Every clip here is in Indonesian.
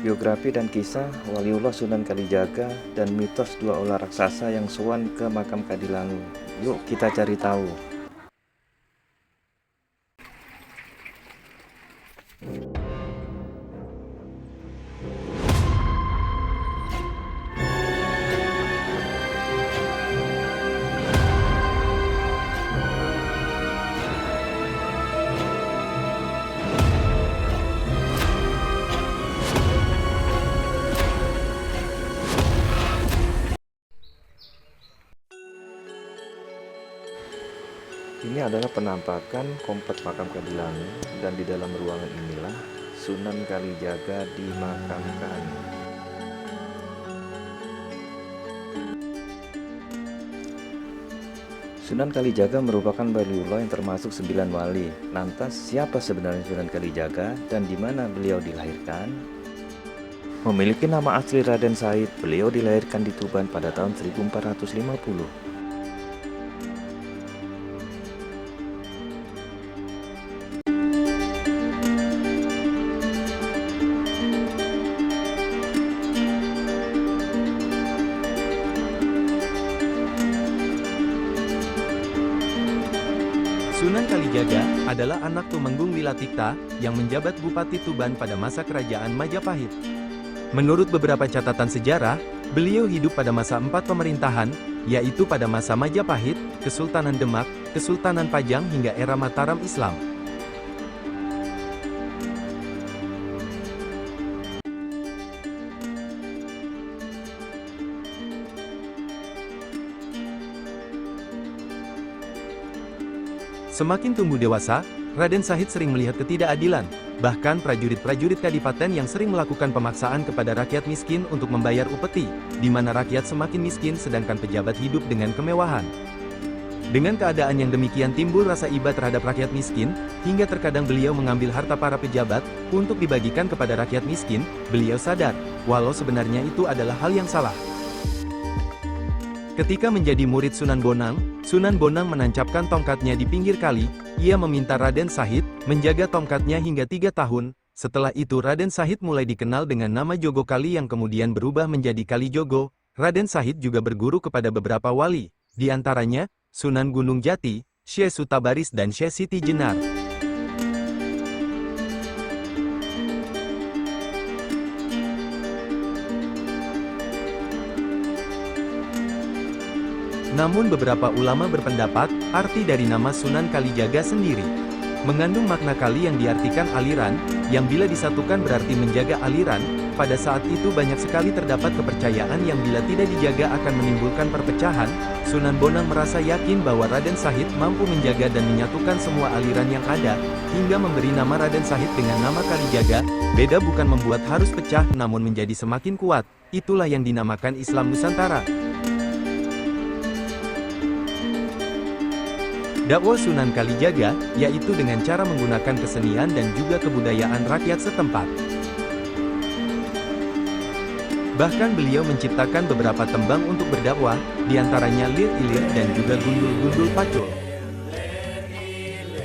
Biografi dan kisah Waliullah Sunan Kalijaga dan mitos dua ular raksasa yang sowan ke makam Kadilangu. Yuk kita cari tahu. Ini adalah penampakan kompleks makam Kadilangu, dan di dalam ruangan inilah Sunan Kalijaga dimakamkan. Sunan Kalijaga merupakan waliullah yang termasuk 9 wali. Lantas siapa sebenarnya Sunan Kalijaga dan di mana beliau dilahirkan? Memiliki nama asli Raden Said, beliau dilahirkan di Tuban pada tahun 1450. Sunan Kalijaga adalah anak Tumenggung Wilatikta yang menjabat Bupati Tuban pada masa Kerajaan Majapahit. Menurut beberapa catatan sejarah, beliau hidup pada masa 4 pemerintahan, yaitu pada masa Majapahit, Kesultanan Demak, Kesultanan Pajang hingga era Mataram Islam. Semakin tumbuh dewasa, Raden Said sering melihat ketidakadilan, bahkan prajurit-prajurit kadipaten yang sering melakukan pemaksaan kepada rakyat miskin untuk membayar upeti, di mana rakyat semakin miskin sedangkan pejabat hidup dengan kemewahan. Dengan keadaan yang demikian timbul rasa iba terhadap rakyat miskin, hingga terkadang beliau mengambil harta para pejabat, untuk dibagikan kepada rakyat miskin. Beliau sadar, walau sebenarnya itu adalah hal yang salah. Ketika menjadi murid Sunan Bonang menancapkan tongkatnya di pinggir kali. Ia meminta Raden Said menjaga tongkatnya hingga 3 tahun. Setelah itu Raden Said mulai dikenal dengan nama Jogo Kali yang kemudian berubah menjadi Kali Jogo. Raden Said juga berguru kepada beberapa wali, di antaranya Sunan Gunung Jati, Syekh Sutabaris dan Syekh Siti Jenar. Namun beberapa ulama berpendapat, arti dari nama Sunan Kalijaga sendiri mengandung makna kali yang diartikan aliran, yang bila disatukan berarti menjaga aliran. Pada saat itu banyak sekali terdapat kepercayaan yang bila tidak dijaga akan menimbulkan perpecahan. Sunan Bonang merasa yakin bahwa Raden Said mampu menjaga dan menyatukan semua aliran yang ada, hingga memberi nama Raden Said dengan nama Kalijaga. Beda bukan membuat harus pecah, namun menjadi semakin kuat. Itulah yang dinamakan Islam Nusantara. Dakwah Sunan Kalijaga, yaitu dengan cara menggunakan kesenian dan juga kebudayaan rakyat setempat. Bahkan beliau menciptakan beberapa tembang untuk berdakwah, diantaranya lir-ilir dan juga gundul-gundul pacul.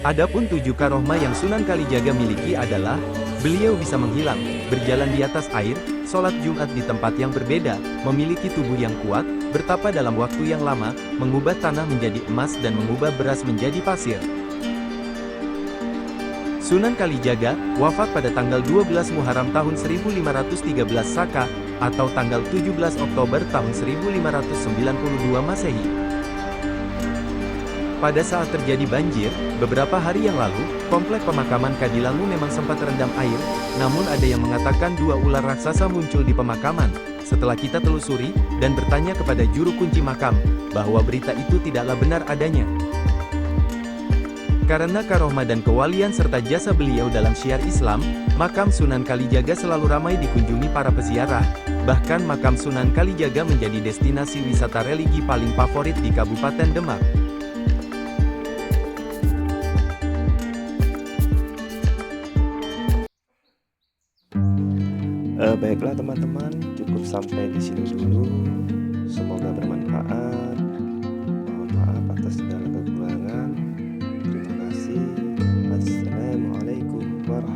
Adapun 7 karohmah yang Sunan Kalijaga miliki adalah, beliau bisa menghilang, berjalan di atas air, sholat Jumat di tempat yang berbeda, memiliki tubuh yang kuat, bertapa dalam waktu yang lama, mengubah tanah menjadi emas dan mengubah beras menjadi pasir. Sunan Kalijaga wafat pada tanggal 12 Muharram tahun 1513 Saka, atau tanggal 17 Oktober tahun 1592 Masehi. Pada saat terjadi banjir, beberapa hari yang lalu, komplek pemakaman Kadilangu memang sempat terendam air, namun ada yang mengatakan 2 ular raksasa muncul di pemakaman. Setelah kita telusuri, dan bertanya kepada juru kunci makam, bahwa berita itu tidaklah benar adanya. Karena karohmah dan kewalian serta jasa beliau dalam syiar Islam, makam Sunan Kalijaga selalu ramai dikunjungi para peziarah. Bahkan makam Sunan Kalijaga menjadi destinasi wisata religi paling favorit di Kabupaten Demak. Baiklah teman-teman, cukup sampai di sini dulu. Semoga bermanfaat. Mohon maaf atas segala kekurangan. Terima kasih. Assalamualaikum warahmatullahi wabarakatuh.